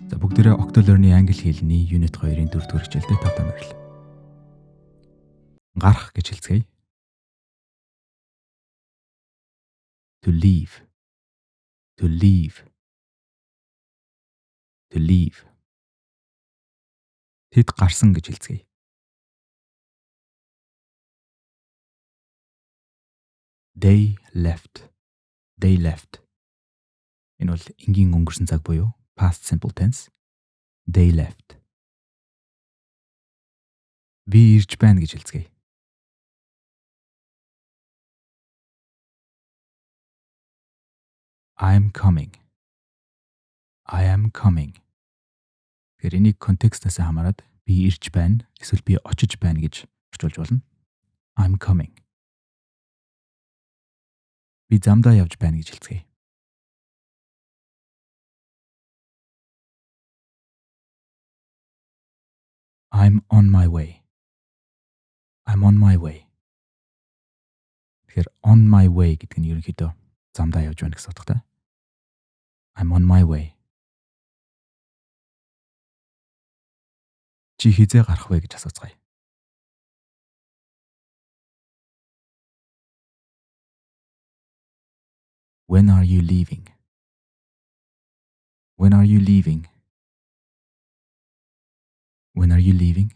За бүгдээрээ Octo-Learn-ийн англи хэлний Unit 2-ын 4-р хичээлдээ тавтан мөрөл. Гарах гэж хэлцгээе. To leave. To leave. To leave. Тэд гарсан гэж хэлцгээе. They left. They left. Энэ бол энгийн өнгөрсөн цаг буюу past simple tense. They left. Би ирж байна гэж хэлцгээе. I'm coming. I am coming. Тэгэхээр энийг контекстээс хамаарат би ирж байна эсвэл би очиж байна гэж орчуулж болно. I'm coming. Би замдаа явж байна гэж хэлцгээе. I'm on my way. I'm on my way. Тэгэхээр on my way гэдэг нь ерөнхийдөө замдаа явж байна гэсэн утгатай. I'm on my way. Чи хизээ гарах вэ гэж асууцгаая. When are you leaving? When are you leaving? When are you leaving?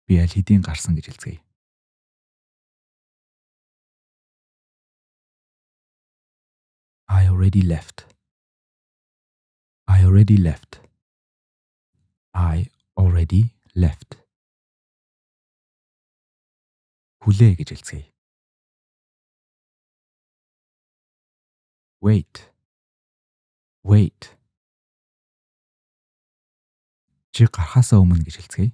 Би аль хэдийн гарсан гэж хэлцгээе. I already left. I already left. I already left. Хүлээ гэж хэлцгээе. Wait. Wait. Чи гарахаасаа өмнө гэж хэлцгээе.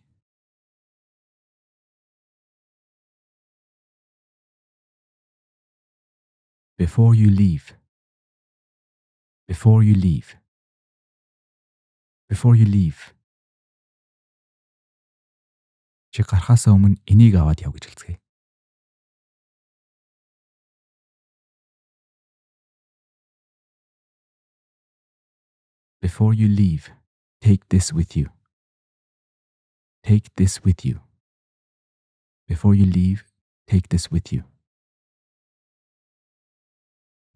Before you leave. Before you leave. Before you leave. Чи гарахаасаа өмнө энийг аваад яв гэж хэлцгээе. Before you leave, take this with you. Take this with you. Before you leave, take this with you.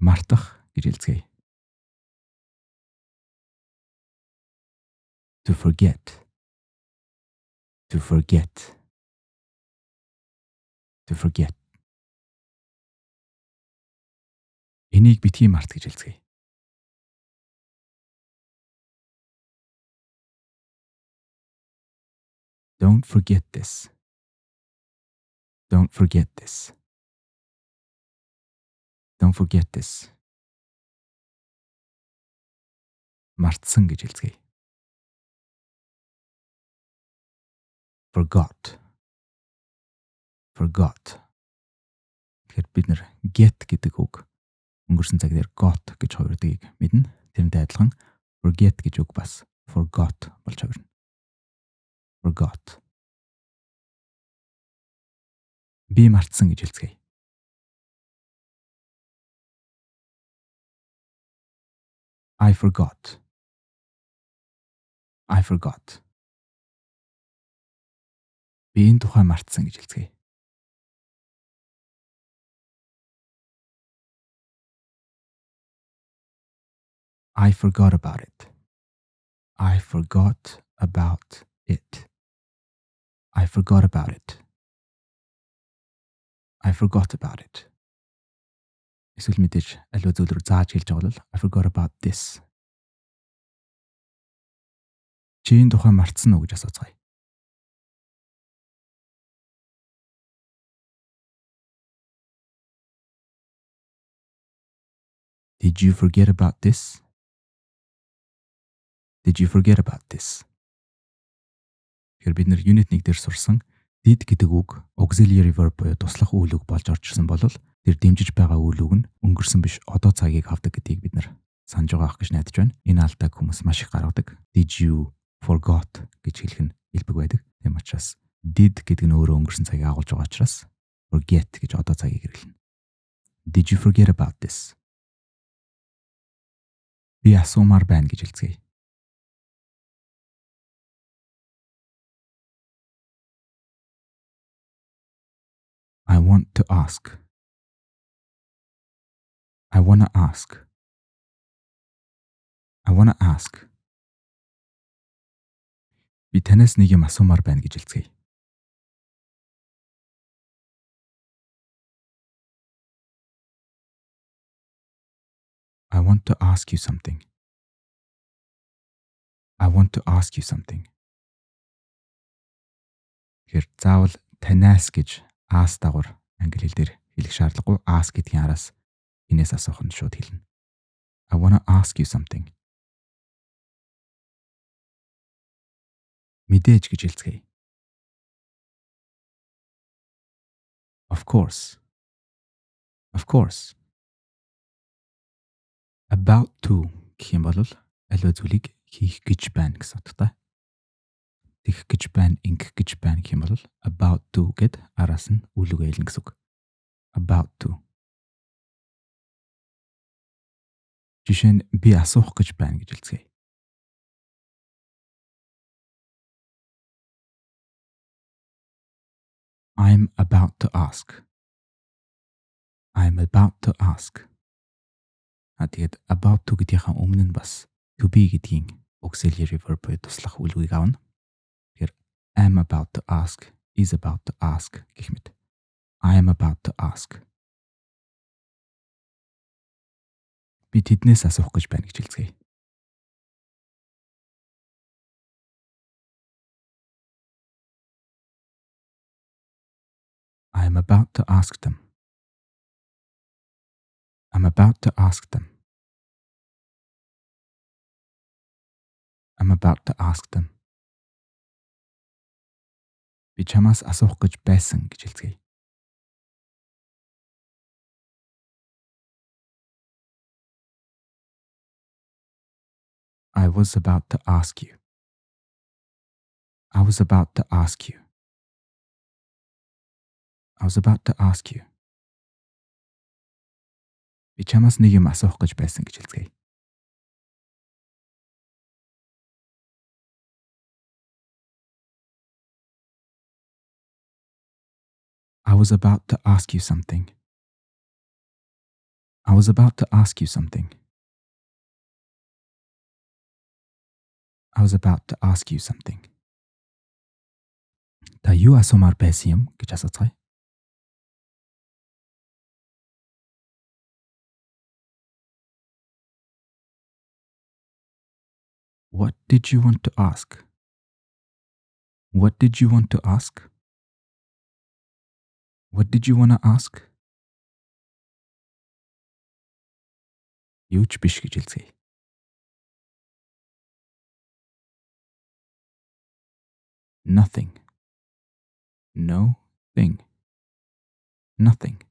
Мартах гэж хэлцгээе. To forget. To forget. To forget. Энийг битгий март гэж хэлцгээе. Don't forget this. Don't forget this. Don't forget this. Мартсан гэж хэлцгээе. Forgot. Forgot. Тэгэхээр бид нэр get гэдэг үг өнгөрсөн цаг дээр got гэж хувирдгийг мэднэ. Тэрнтэй адилхан forget гэж үг бас forgot болж хувирна. Forgot. Би мартсан гэж хэлцгээе. I forgot. I forgot. Би энэ тухай мартсан гэж хэлцгээе. I forgot about it. I forgot about it. I forgot about it. I forgot about it. Эсвэл мэдээж аливаа зүйл рүү зааж хэлж байгаа бол I forgot about this. Чи энэ тухай мартсан уу гэж асууцгаая. Did you forget about this? Did you forget about this? Тэгэхээр бид нэр unit 1 дээр сурсан did гэдэг үг auxiliary verb буюу туслах үйл үг болж орж ирсэн бол тэр дэмжиж байгаа үйл үг нь өнгөрсөн биш одоо цагийг авдаг гэдгийг бид нэр санаж байгаа ах гэж найдаж байна. Энэ алдааг хүмүүс маш их гаргадаг. Did you forgot гэж хэлэх нь илбэг байдаг. Тийм учраас did гэдэг нь өөрөө өнгөрсөн цагийг агуулж байгаа учраас forget гэж одоо цагийг хэрэглэнэ. Did you forget about this? Би асуумаар байна гэж хэлцгээе. I want to ask. I wanna ask. I wanna ask. Би танаас нэг юм асуумаар байна гэж хэлцгээе. I want to ask you something. I want to ask you something. Тэгэхээр заавал танаас гэж ask дагавар англи хэл дээр хэлэх шаардлагагүй. Ask гэдгийн араас энэс асуух нь шууд хэлнэ. I wanna ask you something. Мэдээж гэж хэлцгээе. Of course. Of course. About to гэх юм бол аливаа зүйлийг хийх гэж байна гэсэн утгатай. Тэгэх гэж байна, ингэх гэж байна гэх юм бол about to гэд араас нь үйл үг хэлнэ гэсэн үг. About to. Жишээ нь би асуух гэж байна гэж хэлцгээе. I'm about to ask. I'm about to ask. Тэгээд about to гэдгийнхаа өмнө нь бас to be гэдгийн auxiliary verb буюу туслах үйл үгийг авна. Тэгэхээр am about to ask, is about to ask гэх мэт. I am about to ask. Би тэднээс асуух гэж байна гэж хэлцгээе. I am about to ask them. I'm about to ask them. I'm about to ask them. Би чамаас асуух гэж байсан гэж хэлцгээе. I was about to ask you. I was about to ask you. I was about to ask you. Би чамаас нэг юм асуух гэж байсан гэж хэлцгээе. I was about to ask you something. I was about to ask you something. I was about to ask you something. Та юу асуумаар байсан юм гэж асууцгаая. What did you want to ask? What did you want to ask? What did you want to ask? Юу ч биш гэж хэлцгээе. Nothing. No thing. Nothing.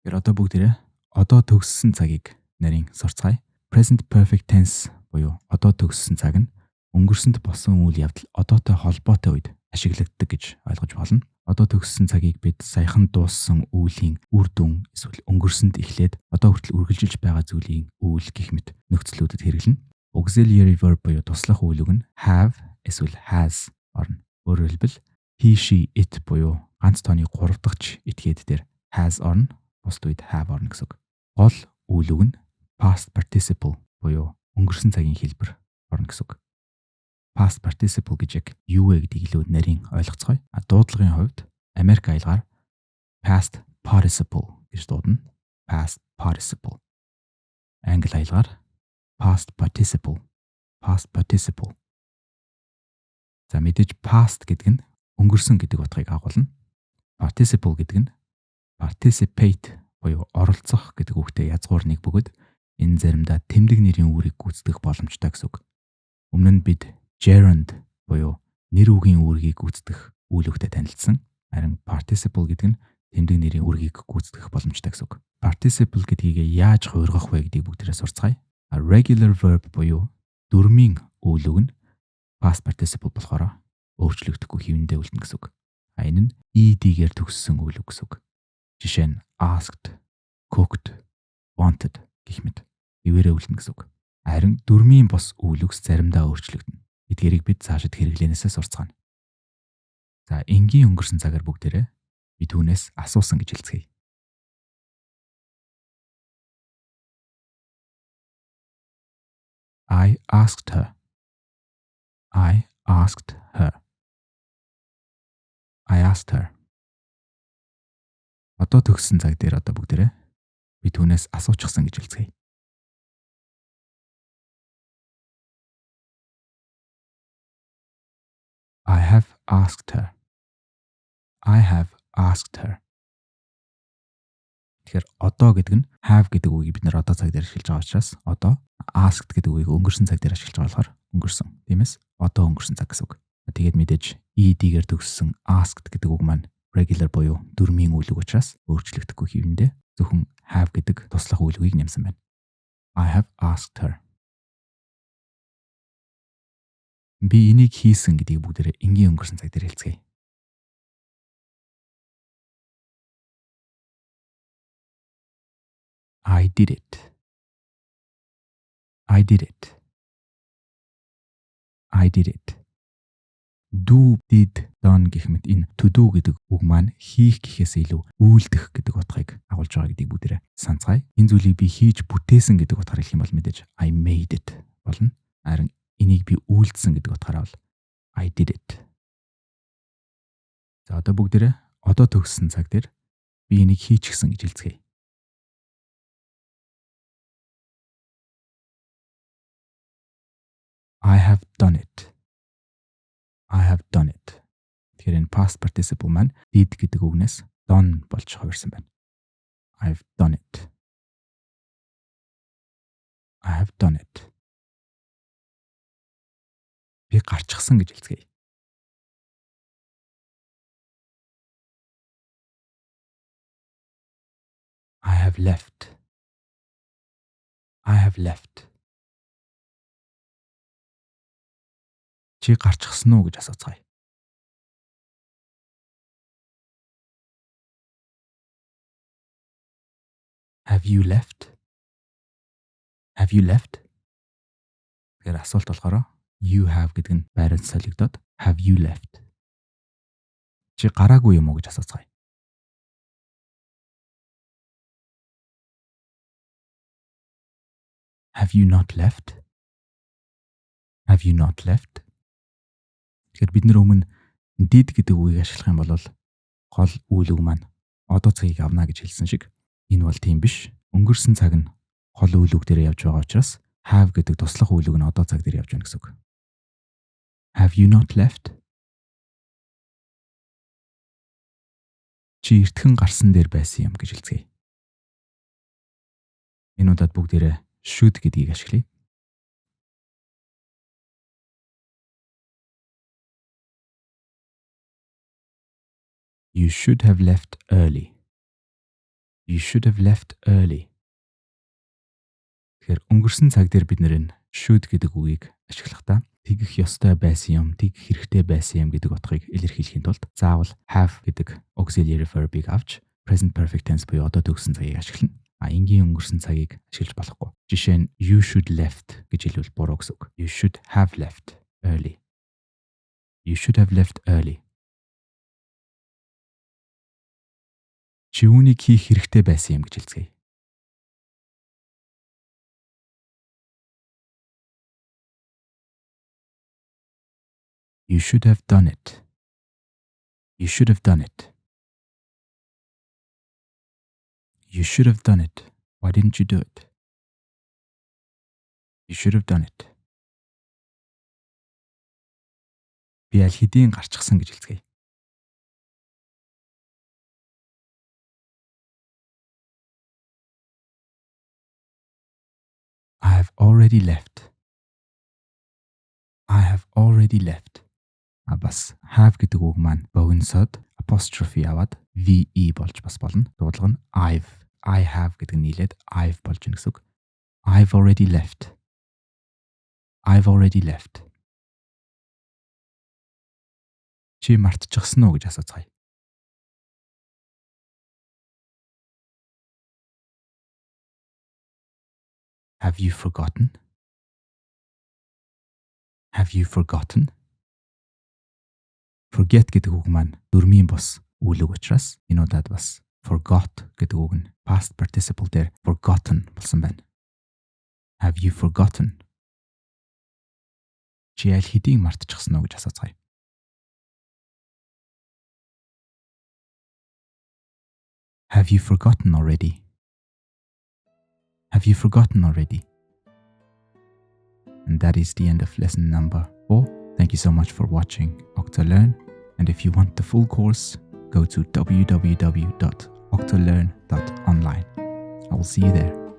Тэр одоо бүгдээрээ одоо төгссөн цагийг нарийн сурцгаая. Present perfect tense буюу одоо төгссөн цаг нь өнгөрсөнд болсон үйл явдал одоотой холбоотой үед ашиглагддаг гэж ойлгож болно. Одоо төгссөн цагийг бид саяхан дууссан үеийн үр дүн эсвэл өнгөрсөнд эхлээд одоо хүртэл үргэлжилж байгаа зүйлийн үйл гэх мэт нөхцлүүдэд хэрэглэнэ. Auxiliary verb буюу туслах үйл үг нь have эсвэл has орно. Өөрөөр хэлбэл he, she, it буюу ганц тооны 3 дахь этгээд дээр has орно, бусд үед have орно гэсэн үг. Гол үйл үг нь past participle буюу өнгөрсөн цагийн хэлбэр орно гэсэн үг. Past participle гэж яг юу вэ гэдгийг илүү нарийн ойлгоцгоё. Дуудлагын хувьд Америк аялагаар past participle гэж дуудана. Past participle. Англи аялагаар past participle. Past participle. За мэдээж past гэдэг нь өнгөрсөн гэдэг утгыг агуулна. Participle гэдэг нь participate буюу оролцох гэдэг үгтэй язгуур нэг бөгөөд энэ заримдаа тэмдэг нэрийн үүрэг гүйцэтгэх боломжтой гэсэн үг. Өмнө нь бид gerund буюу нэр үгийн үүргийг гүйцэтгэх үйл үгтэй танилцсан. Харин participle гэдэг нь тэмдэг нэрийн үүргийг гүйцэтгэх боломжтой гэсэн үг. Participle гэдгийг яаж хуургах вэ гэдгийг бүгдээрээ сурцгаая. Regular verb буюу дөрмийн үйл үг нь past participle болохоор өөрчлөгдөхгүй хэвэндээ үлдэнэ гэсэн үг. Энэ нь ed-гээр төгссөн үйл үг гэсэн үг. Жишээ нь asked, cooked, wanted гэх мэт ивэрэ үлдэнэ гэсэн үг. Харин дөрмийн бос үйл үгс заримдаа өөрчлөгдөнө. Эдгээрийг бид цаашид хэрэглэнээсээ сурцгаана. За энгийн өнгөрсөн цагаар бүгдээрээ би түүнээс асуусан гэж хэлцгээе. I asked her. I asked her. I asked her. Одоо төгссөн цаг дээр одоо бүгдээрээ би түүнээс асуучихсан гэж хэлцгээе. I have asked her. I have asked her. Тэгэхээр одоо гэдэг нь have гэдэг үгийг бид нэр одоо цаг дээр ашиглаж байгаа учраас одоо asked гэдэг үгийг өнгөрсөн цаг дээр ашиглаж байгаа болохоор өнгөрсөн. Тиймээс одоо өнгөрсөн цаг гэсэн үг. Тэгээд мэдээж ed-гээр төгссөн asked гэдэг үг маань regular буюу дөрмийн үйл үг учраас өөрчлөгдөхгүй хэвэндээ зөвхөн have гэдэг туслах үйл үгийг нэмсэн байна. I have asked her. Би энийг хийсэн гэдгийг бүгдээрээ энгийн өнгөрсөн цаг дээр хэлцгээе. I did it. I did it. I did it. Do, did, done гэх мэт энэ to do гэдэг үг маань хийх гэхээс илүү үйлдэх гэдэг утгыг агуулж байгаа гэдгийг бүгдээрээ санацгаая. Энэ зүйлийг би хийж бүтээсэн гэдэг утгаар хэлэх юм бол мэдээж I made it болно. Харин энийг би үйлдсэн гэдэг утгаараа бол I did it. За одоо бүгдээрээ одоо төгссөн цаг дээр би энийг хийчихсэн гэж хэлцгээе. I have done it. I have done it. Тэгэхээр энэ past participle маань did гэдэг үгнээс done болж хувирсан байна. I've done it. I have done it. Би гарчихсан гэж хэлцгээе. I have left. I have left. Чи гарчихсан уу гэж асууцгаая. Have you left? Have you left? Тэгэхээр асуулт болохоор you have гэдэг нь байранд солигдоод have you left? Чи гараагүй юм уу гэж асууцгаая. Have you not left? Have you not left? Тэгэхээр бид нэр өмнө did гэдэг үгийг ашиглах юм бол гол үйл үг маань одоо цагийг авна гэж хэлсэн шиг энэ бол тийм биш. Өнгөрсөн цаг нь гол үйл үг дээр явж байгаа учраас have гэдэг туслах үйл үг нь одоо цаг дээр явж байна гэсэн үг. Have you not left? Чи эртхэн гарсан дээр байсан юм гэж хэлцгээе. Энэ удаад бүгдээрээ should гэдгийг ашиглая. You should have left early. You should have left early. Тэгэхээр өнгөрсөн цаг дээр бид нэр should гэдэг үгийг ашиглахдаа тэгэх ёстой байсан юм, тэгэх хэрэгтэй байсан юм гэдэг утгыг илэрхийлэхийн тулд заавал have гэдэг auxiliary verb-ийг авч present perfect tense буюу одоо төгссөн цагийг ашиглана. Энгийн өнгөрсөн цагийг ашиглаж болохгүй. Жишээ нь you should left гэж хэлвэл буруу гэсэн үг. You should have left early. You should have left early. Чи үүнийг хийх хэрэгтэй байсан юм гэж хэлцгээе. You should have done it. You should have done it. You should have done it. Why didn't you do it? You should have done it. Би аль хэдийн гарчихсан гэж хэлцгээе. I have already left. I have already left. Бас have гэдэг үг маань богиносоод apostrophe аваад ve болж бас болно. Дуудлага нь I have гэдэг нь нийлээд I've болж байна гэсэн үг. I've already left. I've already left. Чи мартчихсан уу гэж асууцгаая. Have you forgotten? Have you forgotten? Forget гэдэг үг маань дөрмийн бос үйл үг учраас энэ удаад бас forgot гэдэг үг нь past participle дээр forgotten болсон байна. Have you forgotten? Чи аль хэдийн мартчихсан уу гэж асууцгаая. Have you forgotten already? Have you forgotten already? And that is the end of lesson number 4. Thank you so much for watching Octolearn. And if you want the full course, go to www.octolearn.online. I will see you there.